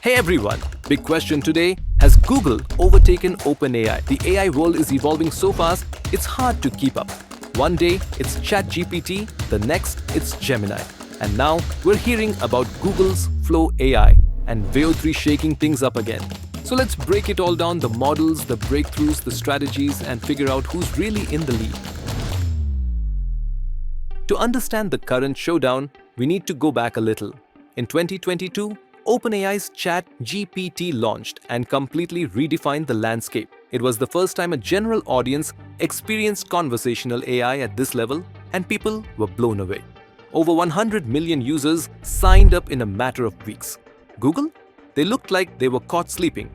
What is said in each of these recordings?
Hey everyone, big question today. Has Google overtaken OpenAI? The AI world is evolving so fast, it's hard to keep up. One day, it's ChatGPT, the next, it's Gemini. And now, we're hearing about Google's Flow AI and Veo 3 shaking things up again. So let's break it all down, the models, the breakthroughs, the strategies, and figure out who's really in the lead. To understand the current showdown, we need to go back a little. In 2022, OpenAI's ChatGPT launched and completely redefined the landscape. It was the first time a general audience experienced conversational AI at this level, and people were blown away. Over 100 million users signed up in a matter of weeks. Google? They looked like they were caught sleeping.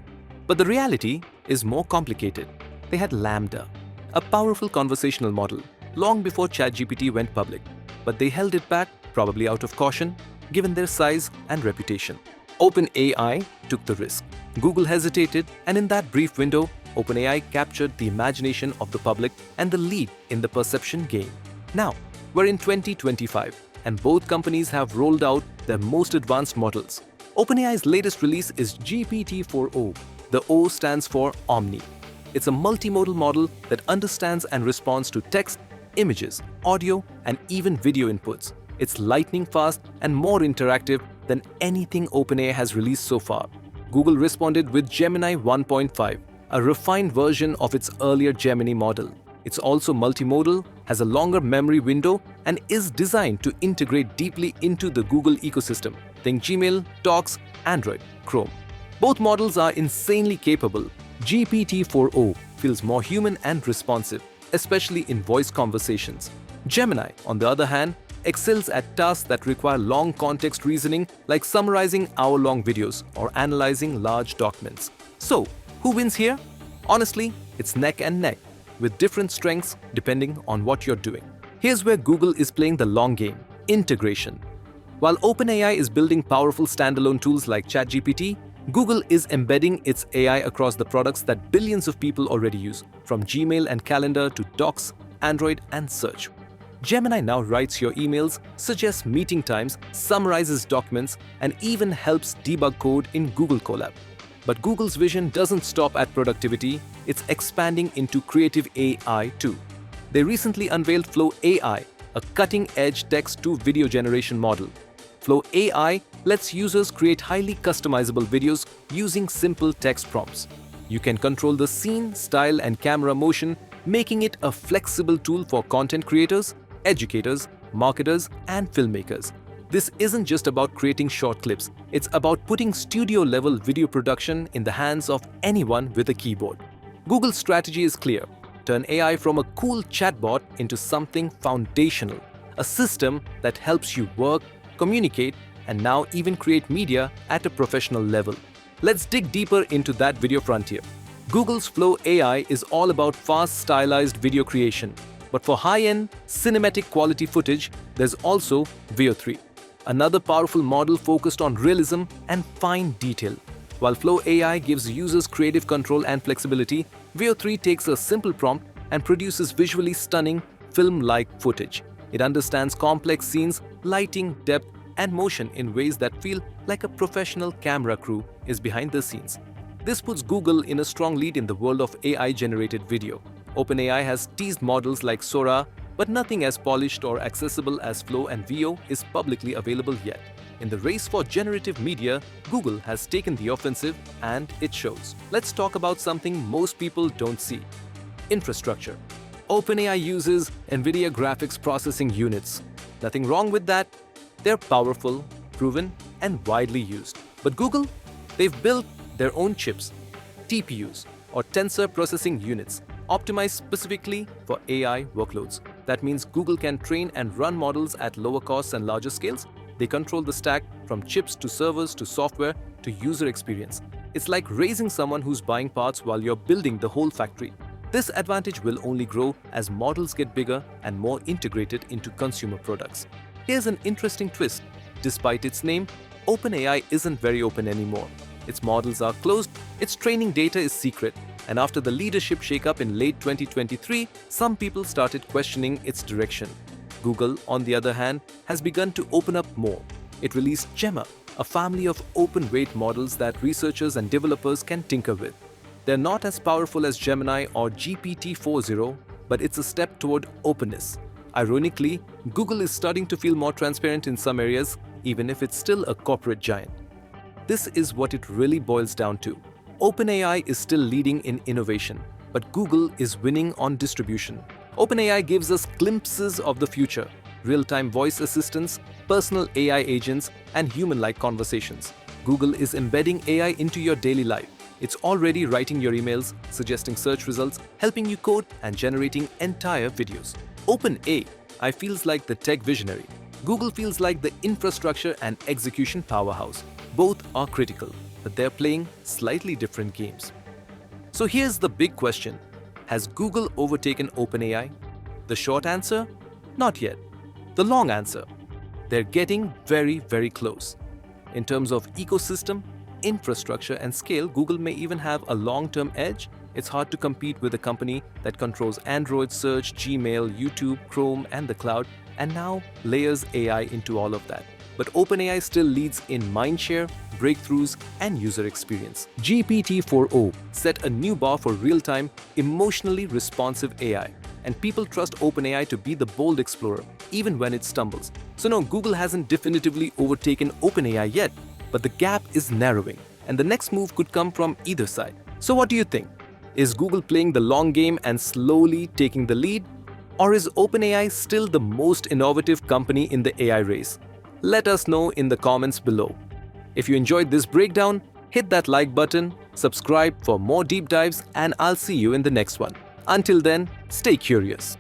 But the reality is more complicated. They had Lambda, a powerful conversational model, long before ChatGPT went public. But they held it back, probably out of caution, given their size and reputation. OpenAI took the risk. Google hesitated, and in that brief window, OpenAI captured the imagination of the public and the lead in the perception game. Now, we're in 2025, and both companies have rolled out their most advanced models. OpenAI's latest release is GPT-4o. The O stands for Omni. It's a multimodal model that understands and responds to text, images, audio, and even video inputs. It's lightning fast and more interactive than anything OpenAI has released so far. Google responded with Gemini 1.5, a refined version of its earlier Gemini model. It's also multimodal, has a longer memory window, and is designed to integrate deeply into the Google ecosystem. Think Gmail, Docs, Android, Chrome. Both models are insanely capable. GPT-4o feels more human and responsive, especially in voice conversations. Gemini, on the other hand, excels at tasks that require long context reasoning, like summarizing hour-long videos or analyzing large documents. So, who wins here? Honestly, it's neck and neck, with different strengths depending on what you're doing. Here's where Google is playing the long game: integration. While OpenAI is building powerful standalone tools like ChatGPT, Google is embedding its AI across the products that billions of people already use, from Gmail and Calendar to Docs, Android, and Search. Gemini now writes your emails, suggests meeting times, summarizes documents, and even helps debug code in Google Colab. But Google's vision doesn't stop at productivity, it's expanding into creative AI too. They recently unveiled Flow AI, a cutting-edge text-to-video generation model. Flow AI lets users create highly customizable videos using simple text prompts. You can control the scene, style, and camera motion, making it a flexible tool for content creators, educators, marketers, and filmmakers. This isn't just about creating short clips, it's about putting studio-level video production in the hands of anyone with a keyboard. Google's strategy is clear: turn AI from a cool chatbot into something foundational, a system that helps you work, communicate, and now even create media at a professional level. Let's dig deeper into that video frontier. Google's Flow AI is all about fast, stylized video creation. But for high-end, cinematic quality footage, there's also Veo 3, another powerful model focused on realism and fine detail. While Flow AI gives users creative control and flexibility, Veo 3 takes a simple prompt and produces visually stunning, film-like footage. It understands complex scenes, lighting, depth, and motion in ways that feel like a professional camera crew is behind the scenes. This puts Google in a strong lead in the world of AI-generated video. OpenAI has teased models like Sora, but nothing as polished or accessible as Flow and Veo is publicly available yet. In the race for generative media, Google has taken the offensive, and it shows. Let's talk about something most people don't see: infrastructure. OpenAI uses NVIDIA graphics processing units. Nothing wrong with that. They're powerful, proven, and widely used. But Google? They've built their own chips, TPUs, or tensor processing units, optimized specifically for AI workloads. That means Google can train and run models at lower costs and larger scales. They control the stack from chips to servers to software to user experience. It's like raising someone who's buying parts while you're building the whole factory. This advantage will only grow as models get bigger and more integrated into consumer products. Here's an interesting twist. Despite its name, OpenAI isn't very open anymore. Its models are closed, its training data is secret, and after the leadership shakeup in late 2023, some people started questioning its direction. Google, on the other hand, has begun to open up more. It released Gemma, a family of open-weight models that researchers and developers can tinker with. They're not as powerful as Gemini or GPT-4o, but it's a step toward openness. Ironically, Google is starting to feel more transparent in some areas, even if it's still a corporate giant. This is what it really boils down to. OpenAI is still leading in innovation, but Google is winning on distribution. OpenAI gives us glimpses of the future: real-time voice assistants, personal AI agents, and human-like conversations. Google is embedding AI into your daily life. It's already writing your emails, suggesting search results, helping you code, and generating entire videos. OpenAI feels like the tech visionary. Google feels like the infrastructure and execution powerhouse. Both are critical, but they're playing slightly different games. So here's the big question. Has Google overtaken OpenAI? The short answer? Not yet. The long answer? They're getting very, very close. In terms of ecosystem, infrastructure, and scale, Google may even have a long-term edge. It's hard to compete with a company that controls Android search, Gmail, YouTube, Chrome, and the cloud, and now layers AI into all of that. But OpenAI still leads in mindshare, breakthroughs, and user experience. GPT-4o set a new bar for real-time, emotionally responsive AI, and people trust OpenAI to be the bold explorer, even when it stumbles. So no, Google hasn't definitively overtaken OpenAI yet, but the gap is narrowing, and the next move could come from either side. So what do you think? Is Google playing the long game and slowly taking the lead? Or is OpenAI still the most innovative company in the AI race? Let us know in the comments below. If you enjoyed this breakdown, hit that like button, subscribe for more deep dives, and I'll see you in the next one. Until then, stay curious.